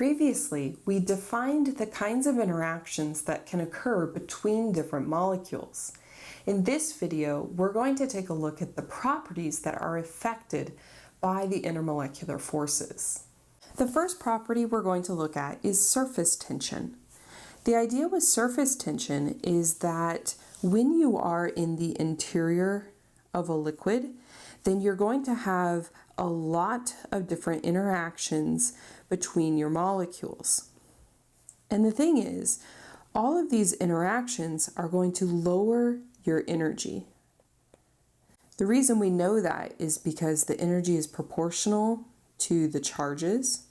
Previously, we defined the kinds of interactions that can occur between different molecules. In this video, we're going to take a look at the properties that are affected by the intermolecular forces. The first property we're going to look at is surface tension. The idea with surface tension is that when you are in the interior of a liquid, then you're going to have a lot of different interactions between your molecules. And the thing is, all of these interactions are going to lower your energy. The reason we know that is because the energy is proportional to the charges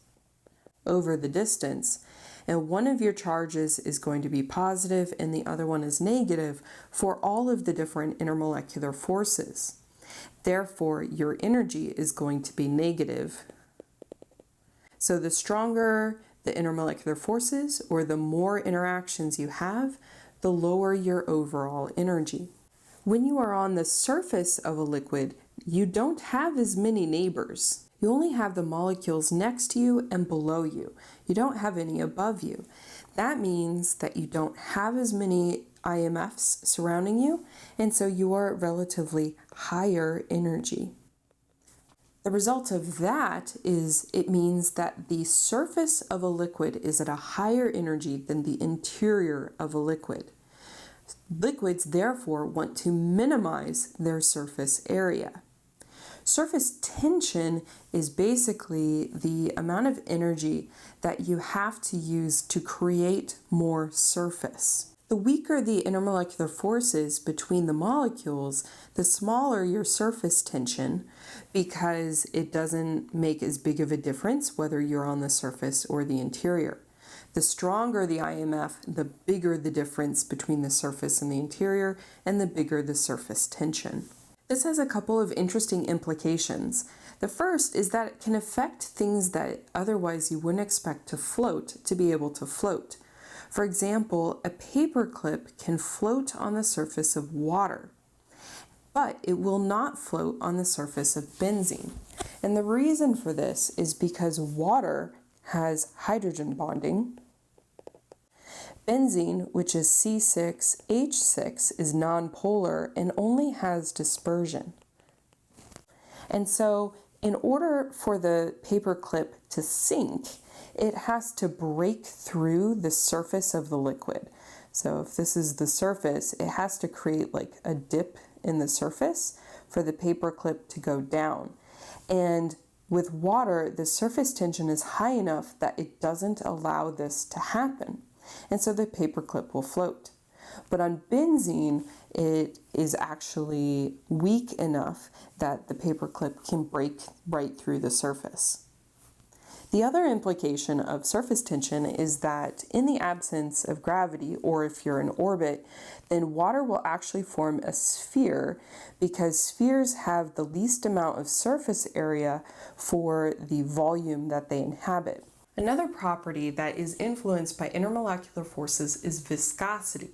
over the distance, and one of your charges is going to be positive and the other one is negative for all of the different intermolecular forces. Therefore, your energy is going to be negative. So the stronger the intermolecular forces, or the more interactions you have, the lower your overall energy. When you are on the surface of a liquid, you don't have as many neighbors. You only have the molecules next to you and below you. You don't have any above you. That means that you don't have as many IMFs surrounding you, and so you are at relatively higher energy. The result of that is it means that the surface of a liquid is at a higher energy than the interior of a liquid. Liquids therefore want to minimize their surface area. Surface tension is basically the amount of energy that you have to use to create more surface. The weaker the intermolecular forces between the molecules, the smaller your surface tension, because it doesn't make as big of a difference whether you're on the surface or the interior. The stronger the IMF, the bigger the difference between the surface and the interior, and the bigger the surface tension. This has a couple of interesting implications. The first is that it can affect things that otherwise you wouldn't expect to float to be able to float. For example, a paper clip can float on the surface of water, but it will not float on the surface of benzene. And the reason for this is because water has hydrogen bonding. Benzene, which is C6H6, is nonpolar and only has dispersion. And so in order for the paper clip to sink, it has to break through the surface of the liquid. So if this is the surface, it has to create like a dip in the surface for the paper clip to go down. And with water, the surface tension is high enough that it doesn't allow this to happen. And so the paper clip will float. But on benzene, it is actually weak enough that the paper clip can break right through the surface. The other implication of surface tension is that in the absence of gravity, or if you're in orbit, then water will actually form a sphere because spheres have the least amount of surface area for the volume that they inhabit. Another property that is influenced by intermolecular forces is viscosity.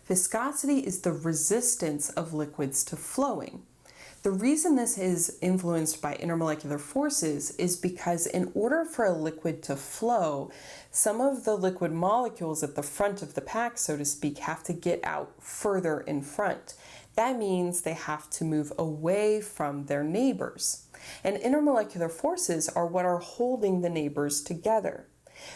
Viscosity is the resistance of liquids to flowing. The reason this is influenced by intermolecular forces is because in order for a liquid to flow, some of the liquid molecules at the front of the pack, so to speak, have to get out further in front. That means they have to move away from their neighbors. And intermolecular forces are what are holding the neighbors together.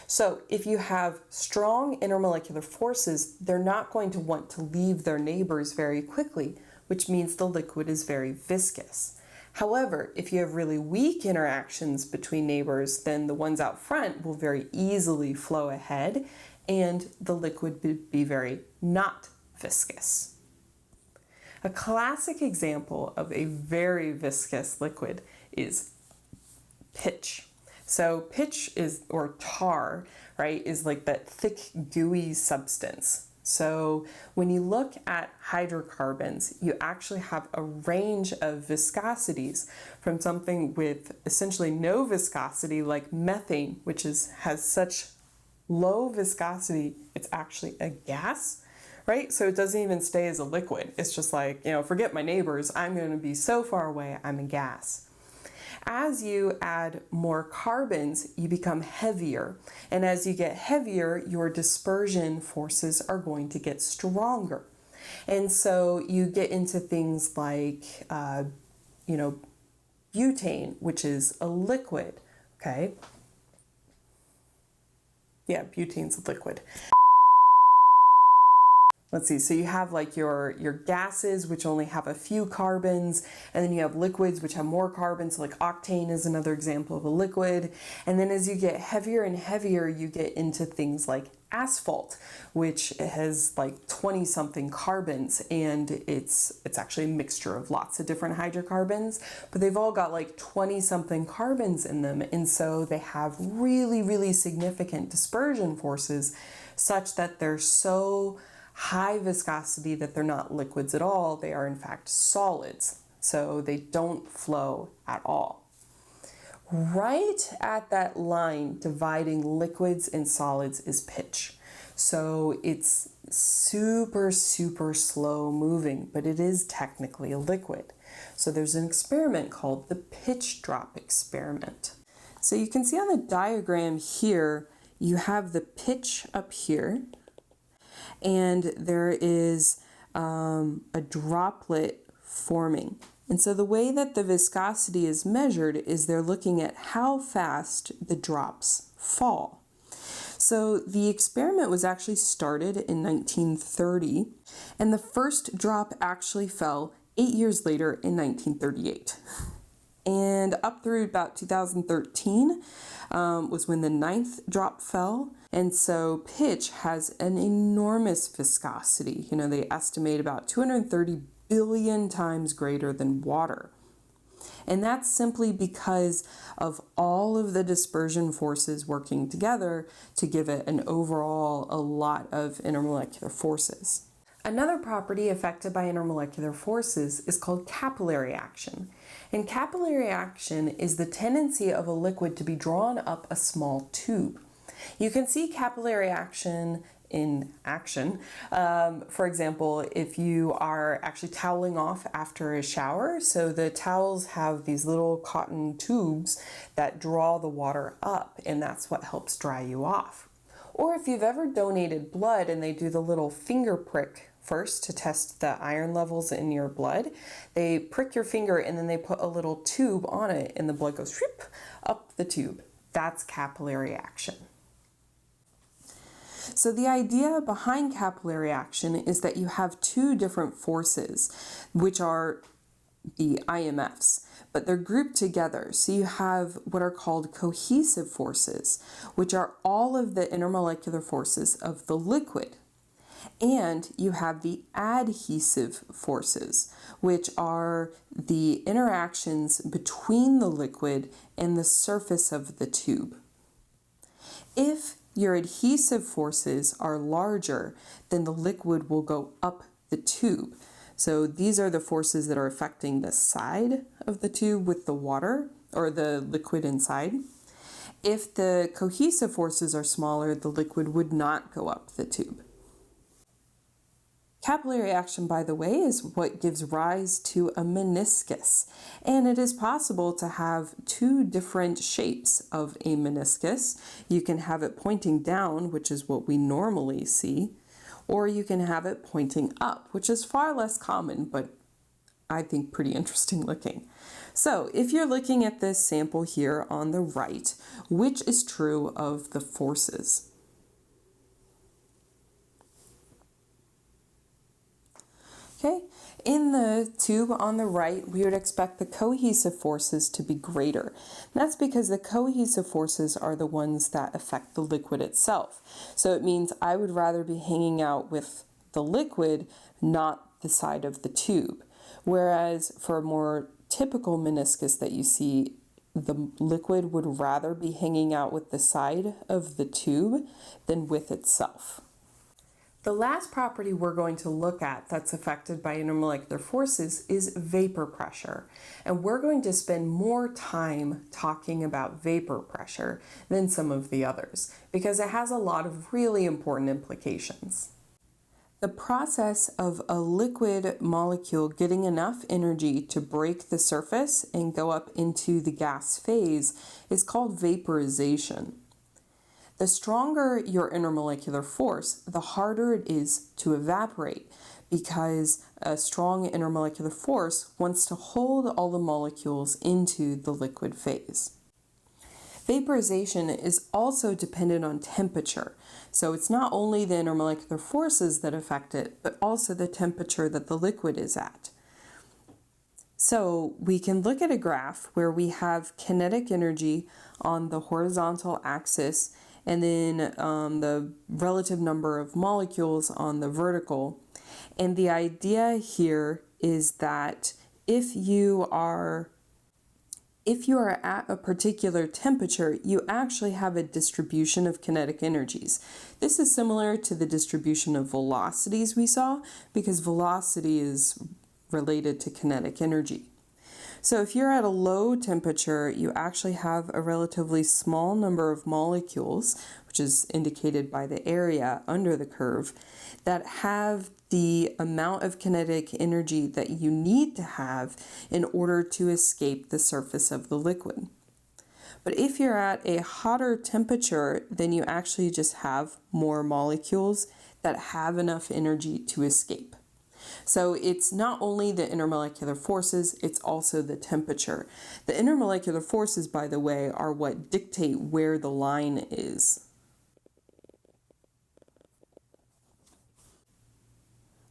So if you have strong intermolecular forces, they're not going to want to leave their neighbors very quickly, which means the liquid is very viscous. However, if you have really weak interactions between neighbors, then the ones out front will very easily flow ahead and the liquid would be very not viscous. A classic example of a very viscous liquid is pitch. So pitch is, or tar, right, is like that thick, gooey substance. So when you look at hydrocarbons, you actually have a range of viscosities from something with essentially no viscosity like methane, which has such low viscosity, it's actually a gas, right? So it doesn't even stay as a liquid. It's just like, forget my neighbors, I'm going to be so far away, I'm a gas. As you add more carbons, you become heavier. And as you get heavier, your dispersion forces are going to get stronger. And so you get into things like, butane, which is a liquid, okay? Yeah, butane's a liquid. Let's see, so you have like your gases, which only have a few carbons, and then you have liquids, which have more carbons, so like octane is another example of a liquid. And then as you get heavier and heavier, you get into things like asphalt, which has like 20-something carbons, and it's actually a mixture of lots of different hydrocarbons, but they've all got like 20-something carbons in them, and so they have really, really significant dispersion forces such that they're so high viscosity that they're not liquids at all. They are in fact solids, so they don't flow at all. Right at that line dividing liquids and solids is pitch. So it's super, super slow moving, but it is technically a liquid. So there's an experiment called the pitch drop experiment. So you can see on the diagram here, you have the pitch up here, and there is a droplet forming. And so the way that the viscosity is measured is they're looking at how fast the drops fall. So the experiment was actually started in 1930, and the first drop actually fell 8 years later in 1938. And up through about 2013 was when the 9th drop fell. And so pitch has an enormous viscosity. They estimate about 230 billion times greater than water. And that's simply because of all of the dispersion forces working together to give it an overall a lot of intermolecular forces. Another property affected by intermolecular forces is called capillary action. And capillary action is the tendency of a liquid to be drawn up a small tube. You can see capillary action in action. For example, if you are actually toweling off after a shower, so the towels have these little cotton tubes that draw the water up, and that's what helps dry you off. Or if you've ever donated blood and they do the little finger prick first to test the iron levels in your blood, they prick your finger and then they put a little tube on it and the blood goes whoop, up the tube. That's capillary action. So the idea behind capillary action is that you have two different forces, which are the IMFs, but they're grouped together. So you have what are called cohesive forces, which are all of the intermolecular forces of the liquid. And you have the adhesive forces, which are the interactions between the liquid and the surface of the tube. If your adhesive forces are larger, then the liquid will go up the tube. So these are the forces that are affecting the side of the tube with the water or the liquid inside. If the cohesive forces are smaller, the liquid would not go up the tube. Capillary action, by the way, is what gives rise to a meniscus, and it is possible to have two different shapes of a meniscus. You can have it pointing down, which is what we normally see, or you can have it pointing up, which is far less common, but I think pretty interesting looking. So if you're looking at this sample here on the right, which is true of the forces? Okay, in the tube on the right, we would expect the cohesive forces to be greater. And that's because the cohesive forces are the ones that affect the liquid itself. So it means I would rather be hanging out with the liquid, not the side of the tube. Whereas for a more typical meniscus that you see, the liquid would rather be hanging out with the side of the tube than with itself. The last property we're going to look at that's affected by intermolecular forces is vapor pressure. And we're going to spend more time talking about vapor pressure than some of the others because it has a lot of really important implications. The process of a liquid molecule getting enough energy to break the surface and go up into the gas phase is called vaporization. The stronger your intermolecular force, the harder it is to evaporate, because a strong intermolecular force wants to hold all the molecules into the liquid phase. Vaporization is also dependent on temperature, so it's not only the intermolecular forces that affect it, but also the temperature that the liquid is at. So we can look at a graph where we have kinetic energy on the horizontal axis and then the relative number of molecules on the vertical. And the idea here is that if you are at a particular temperature, you actually have a distribution of kinetic energies. This is similar to the distribution of velocities we saw, because velocity is related to kinetic energy. So if you're at a low temperature, you actually have a relatively small number of molecules, which is indicated by the area under the curve, that have the amount of kinetic energy that you need to have in order to escape the surface of the liquid. But if you're at a hotter temperature, then you actually just have more molecules that have enough energy to escape. So it's not only the intermolecular forces, it's also the temperature. The intermolecular forces, by the way, are what dictate where the line is.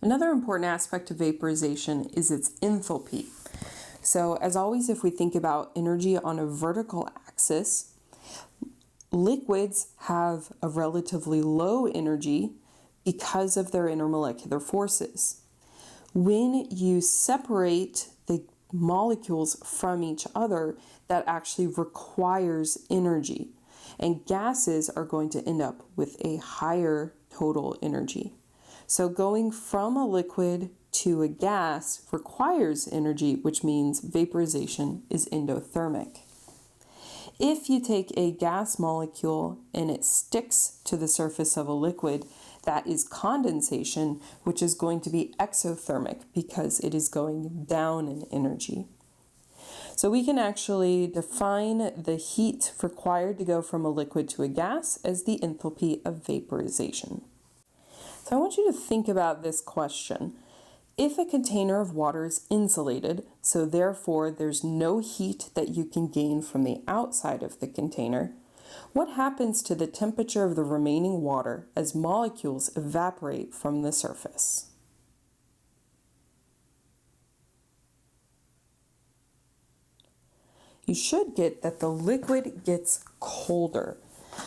Another important aspect of vaporization is its enthalpy. So as always, if we think about energy on a vertical axis, liquids have a relatively low energy because of their intermolecular forces. When you separate the molecules from each other, that actually requires energy, and gases are going to end up with a higher total energy. So going from a liquid to a gas requires energy, which means vaporization is endothermic. If you take a gas molecule and it sticks to the surface of a liquid, that is condensation, which is going to be exothermic because it is going down in energy. So we can actually define the heat required to go from a liquid to a gas as the enthalpy of vaporization. So I want you to think about this question. If a container of water is insulated, so therefore there's no heat that you can gain from the outside of the container, what happens to the temperature of the remaining water as molecules evaporate from the surface? You should get that the liquid gets colder.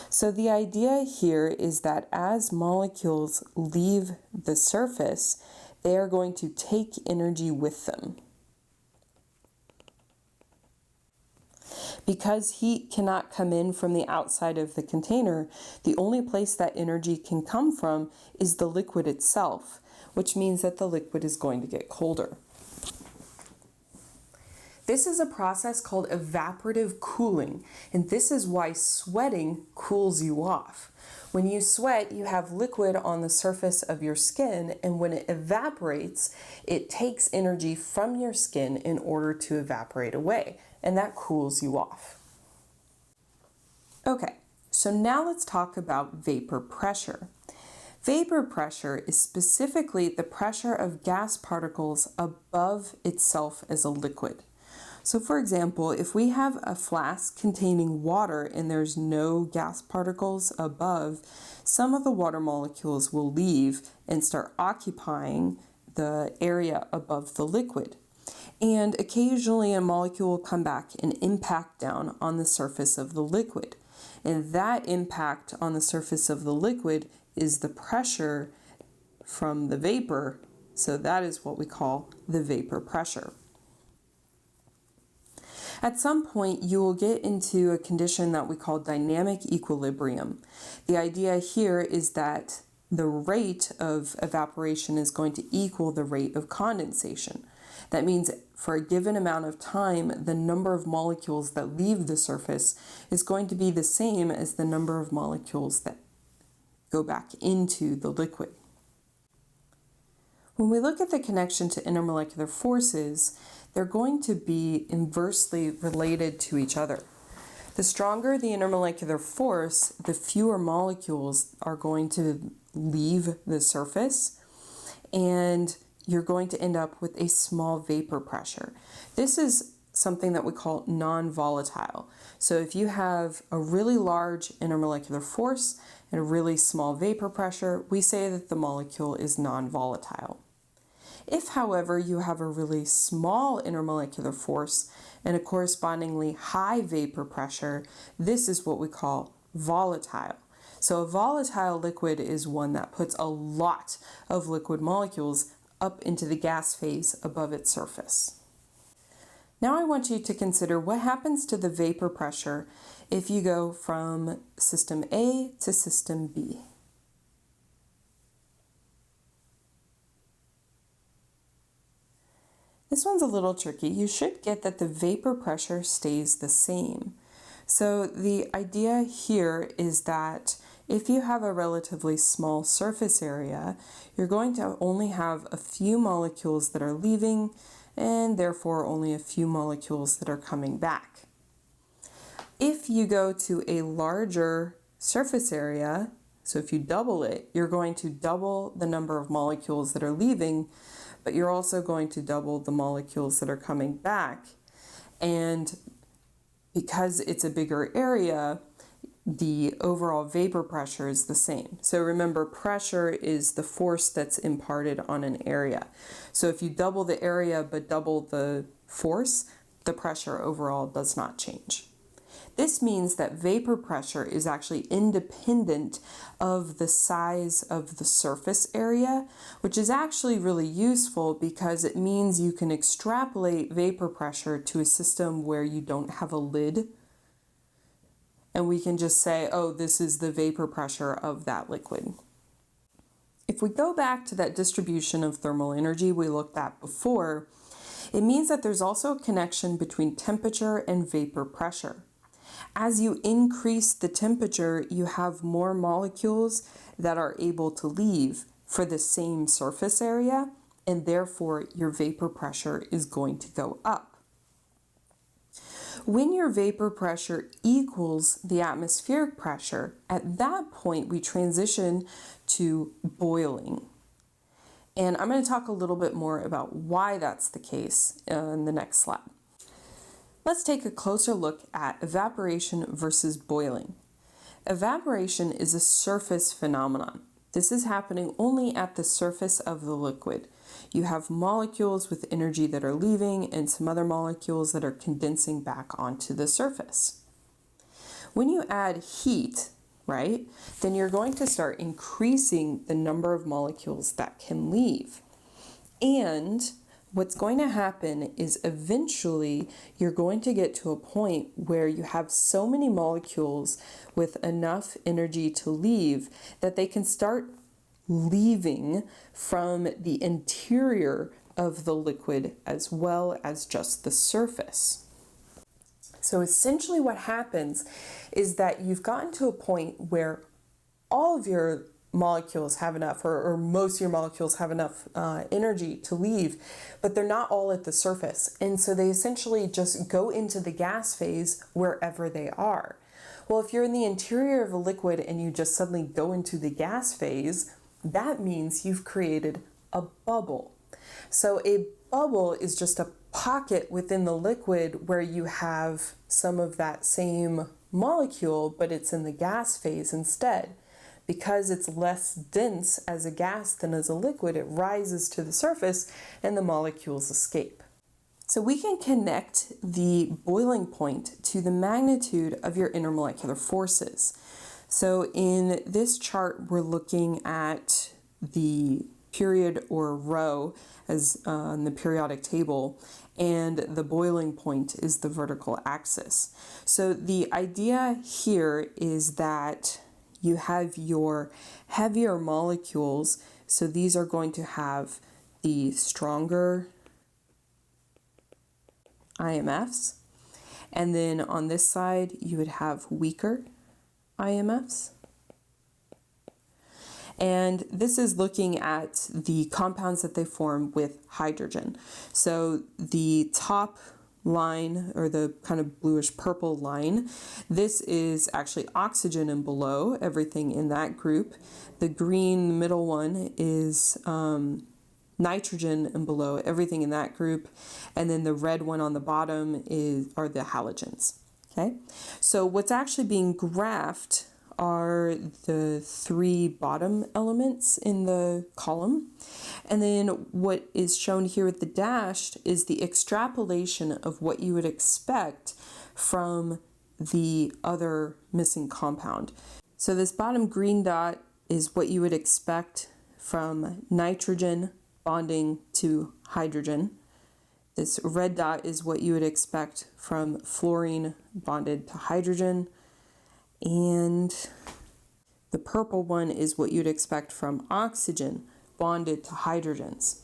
So the idea here is that as molecules leave the surface, they are going to take energy with them. Because heat cannot come in from the outside of the container, the only place that energy can come from is the liquid itself, which means that the liquid is going to get colder. This is a process called evaporative cooling, and this is why sweating cools you off. When you sweat, you have liquid on the surface of your skin, and when it evaporates, it takes energy from your skin in order to evaporate away, and that cools you off. Okay, so now let's talk about vapor pressure. Vapor pressure is specifically the pressure of gas particles above itself as a liquid. So for example, if we have a flask containing water and there's no gas particles above, some of the water molecules will leave and start occupying the area above the liquid. And occasionally a molecule will come back and impact down on the surface of the liquid. And that impact on the surface of the liquid is the pressure from the vapor. So that is what we call the vapor pressure. At some point, you will get into a condition that we call dynamic equilibrium. The idea here is that the rate of evaporation is going to equal the rate of condensation. That means for a given amount of time, the number of molecules that leave the surface is going to be the same as the number of molecules that go back into the liquid. When we look at the connection to intermolecular forces, they're going to be inversely related to each other. The stronger the intermolecular force, the fewer molecules are going to leave the surface, and you're going to end up with a small vapor pressure. This is something that we call non-volatile. So if you have a really large intermolecular force and a really small vapor pressure, we say that the molecule is non-volatile. If, however, you have a really small intermolecular force and a correspondingly high vapor pressure, this is what we call volatile. So a volatile liquid is one that puts a lot of liquid molecules up into the gas phase above its surface. Now I want you to consider what happens to the vapor pressure if you go from system A to system B. This one's a little tricky. You should get that the vapor pressure stays the same. So the idea here is that if you have a relatively small surface area, you're going to only have a few molecules that are leaving and therefore only a few molecules that are coming back. If you go to a larger surface area, so if you double it, you're going to double the number of molecules that are leaving, but you're also going to double the molecules that are coming back. And because it's a bigger area, the overall vapor pressure is the same. So remember, pressure is the force that's imparted on an area. So if you double the area but double the force, the pressure overall does not change. This means that vapor pressure is actually independent of the size of the surface area, which is actually really useful because it means you can extrapolate vapor pressure to a system where you don't have a lid. And we can just say, oh, this is the vapor pressure of that liquid. If we go back to that distribution of thermal energy we looked at before, it means that there's also a connection between temperature and vapor pressure. As you increase the temperature, you have more molecules that are able to leave for the same surface area, and therefore your vapor pressure is going to go up. When your vapor pressure equals the atmospheric pressure, at that point we transition to boiling. And I'm going to talk a little bit more about why that's the case in the next slide. Let's take a closer look at evaporation versus boiling. Evaporation is a surface phenomenon. This is happening only at the surface of the liquid. You have molecules with energy that are leaving and some other molecules that are condensing back onto the surface. When you add heat, right, then you're going to start increasing the number of molecules that can leave. And what's going to happen is eventually you're going to get to a point where you have so many molecules with enough energy to leave that they can start leaving from the interior of the liquid as well as just the surface. So essentially what happens is that you've gotten to a point where all of your molecules have enough, or most of your molecules have enough energy to leave, but they're not all at the surface. And so they essentially just go into the gas phase wherever they are. Well, if you're in the interior of a liquid and you just suddenly go into the gas phase, that means you've created a bubble. So a bubble is just a pocket within the liquid where you have some of that same molecule, but it's in the gas phase instead. Because it's less dense as a gas than as a liquid, it rises to the surface and the molecules escape. So we can connect the boiling point to the magnitude of your intermolecular forces. So in this chart, we're looking at the period or row as on the periodic table, and the boiling point is the vertical axis. So the idea here is that you have your heavier molecules, so these are going to have the stronger IMFs, and then on this side you would have weaker IMFs. And this is looking at the compounds that they form with hydrogen. So the top line, or the kind of bluish purple line, this is actually oxygen and below, everything in that group. The green middle one is nitrogen and below, everything in that group. And then the red one on the bottom are the halogens. Okay, so what's actually being graphed are the three bottom elements in the column. And then what is shown here with the dashed is the extrapolation of what you would expect from the other missing compound. So this bottom green dot is what you would expect from nitrogen bonding to hydrogen. This red dot is what you would expect from fluorine bonded to hydrogen. And the purple one is what you'd expect from oxygen bonded to hydrogens.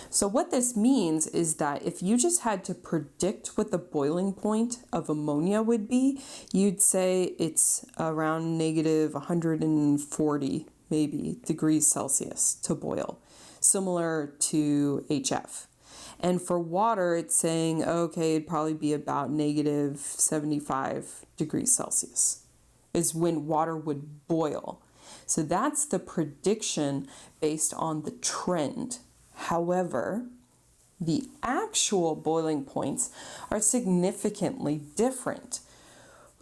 So what this means is that if you just had to predict what the boiling point of ammonia would be, you'd say it's around negative 140 maybe degrees Celsius to boil, similar to HF. And for water, it's saying, okay, it'd probably be about negative 75 degrees Celsius is when water would boil. So that's the prediction based on the trend. However, the actual boiling points are significantly different.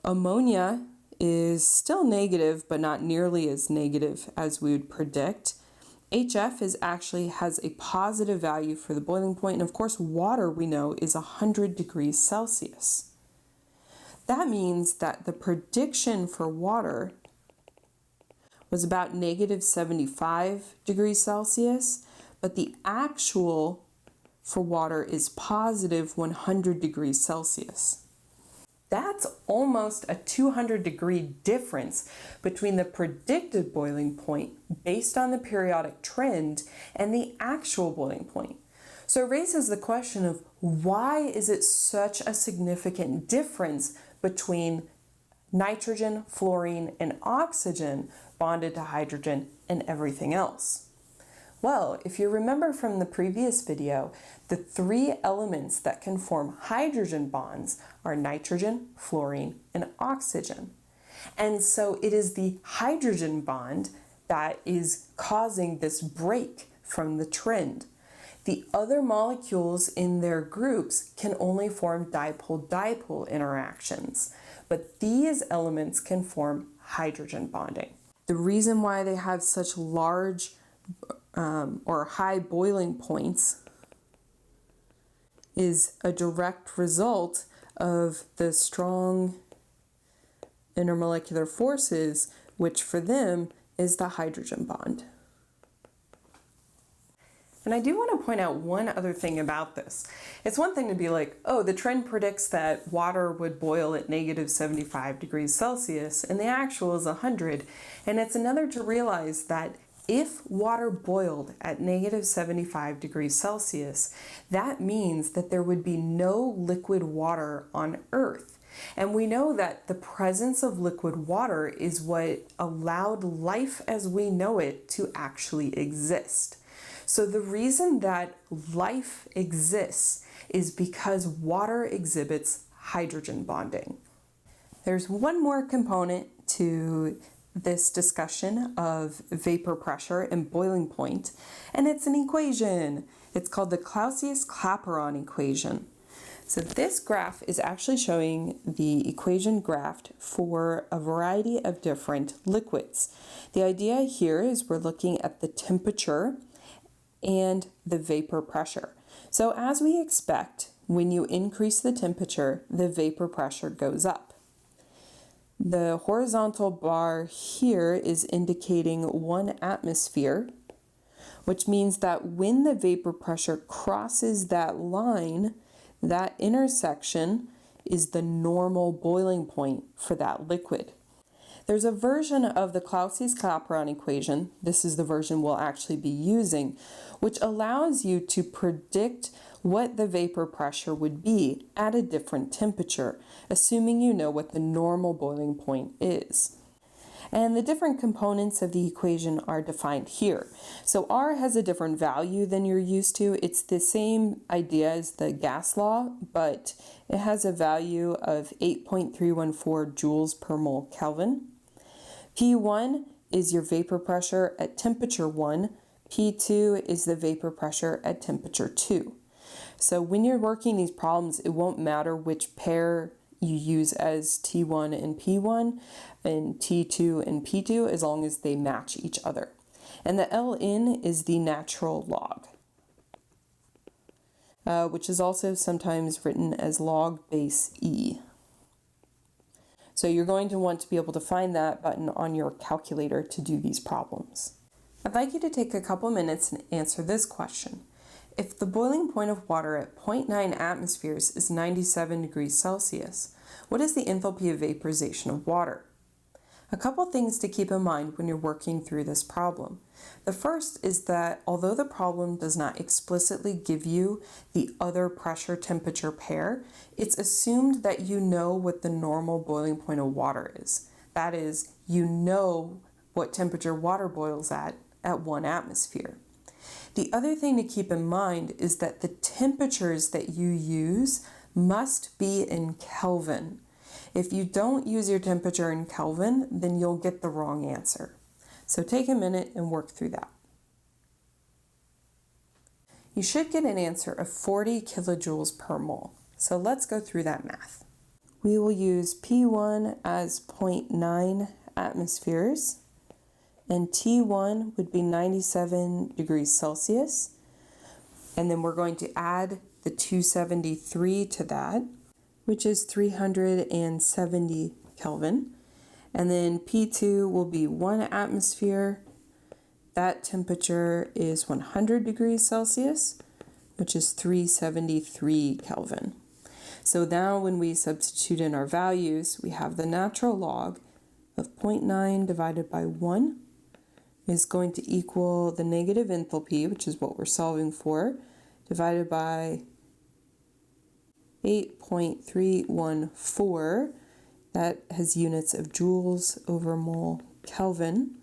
Ammonia is still negative, but not nearly as negative as we would predict. HF actually has a positive value for the boiling point, and of course water, we know, is 100 degrees Celsius. That means that the prediction for water was about negative 75 degrees Celsius, but the actual for water is positive 100 degrees Celsius. That's almost a 200-degree difference between the predicted boiling point based on the periodic trend and the actual boiling point. So it raises the question of why is it such a significant difference between nitrogen, fluorine, and oxygen bonded to hydrogen and everything else? Well, if you remember from the previous video, the three elements that can form hydrogen bonds are nitrogen, fluorine, and oxygen. And so it is the hydrogen bond that is causing this break from the trend. The other molecules in their groups can only form dipole-dipole interactions, but these elements can form hydrogen bonding. The reason why they have such large or high boiling points is a direct result of the strong intermolecular forces, which for them is the hydrogen bond. And I do want to point out one other thing about this. It's one thing to be like, oh, the trend predicts that water would boil at negative 75 degrees Celsius, and the actual is 100. And it's another to realize that if water boiled at negative 75 degrees Celsius, that means that there would be no liquid water on Earth. And we know that the presence of liquid water is what allowed life as we know it to actually exist. So the reason that life exists is because water exhibits hydrogen bonding. There's one more component to this discussion of vapor pressure and boiling point, and it's an equation. It's called the Clausius-Clapeyron equation. So this graph is actually showing the equation graphed for a variety of different liquids. The idea here is we're looking at the temperature and the vapor pressure. So as we expect, when you increase the temperature, the vapor pressure goes up. The horizontal bar here is indicating 1 atmosphere, which means that when the vapor pressure crosses that line, that intersection is the normal boiling point for that liquid. There's a version of the Clausius-Clapeyron equation, this is the version we'll actually be using, which allows you to predict what the vapor pressure would be at a different temperature, assuming you know what the normal boiling point is. And the different components of the equation are defined here. So R has a different value than you're used to. It's the same idea as the gas law, but it has a value of 8.314 joules per mole Kelvin. P1 is your vapor pressure at temperature 1. P2 is the vapor pressure at temperature 2. So when you're working these problems, it won't matter which pair you use as T1 and P1 and T2 and P2 as long as they match each other. And the Ln is the natural log, which is also sometimes written as log base E. So you're going to want to be able to find that button on your calculator to do these problems. I'd like you to take a couple minutes and answer this question. If the boiling point of water at 0.9 atmospheres is 97 degrees Celsius, what is the enthalpy of vaporization of water? A couple things to keep in mind when you're working through this problem. The first is that although the problem does not explicitly give you the other pressure temperature pair, it's assumed that you know what the normal boiling point of water is. That is, you know what temperature water boils at 1 atmosphere. The other thing to keep in mind is that the temperatures that you use must be in Kelvin. If you don't use your temperature in Kelvin, then you'll get the wrong answer. So take a minute and work through that. You should get an answer of 40 kilojoules per mole. So let's go through that math. We will use P1 as 0.9 atmospheres, and T1 would be 97 degrees Celsius. And then we're going to add the 273 to that, which is 370 Kelvin. And then P2 will be 1 atmosphere. That temperature is 100 degrees Celsius, which is 373 Kelvin. So now when we substitute in our values, we have the natural log of 0.9 divided by 1 is going to equal the negative enthalpy, which is what we're solving for, divided by 8.314. That has units of joules over mole Kelvin.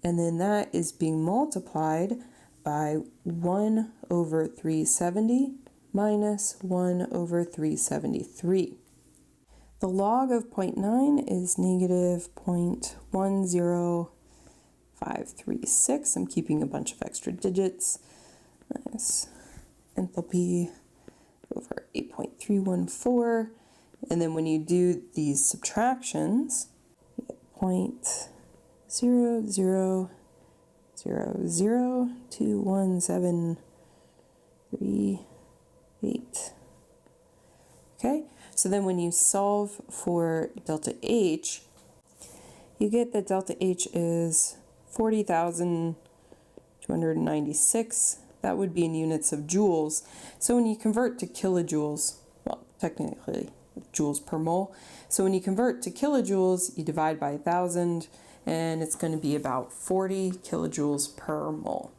And then that is being multiplied by 1 over 370 minus 1 over 373. The log of 0.9 is negative 0.10536. I'm keeping a bunch of extra digits. Minus enthalpy over 8.314. And then when you do these subtractions, you get 0.0000217338. Okay, so then when you solve for delta H, you get that delta H is 40,296. That would be in units of joules. So when you convert to kilojoules, well, technically joules per mole. So when you convert to kilojoules, you divide by 1,000, and it's going to be about 40 kilojoules per mole.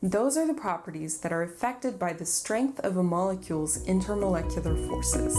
Those are the properties that are affected by the strength of a molecule's intermolecular forces.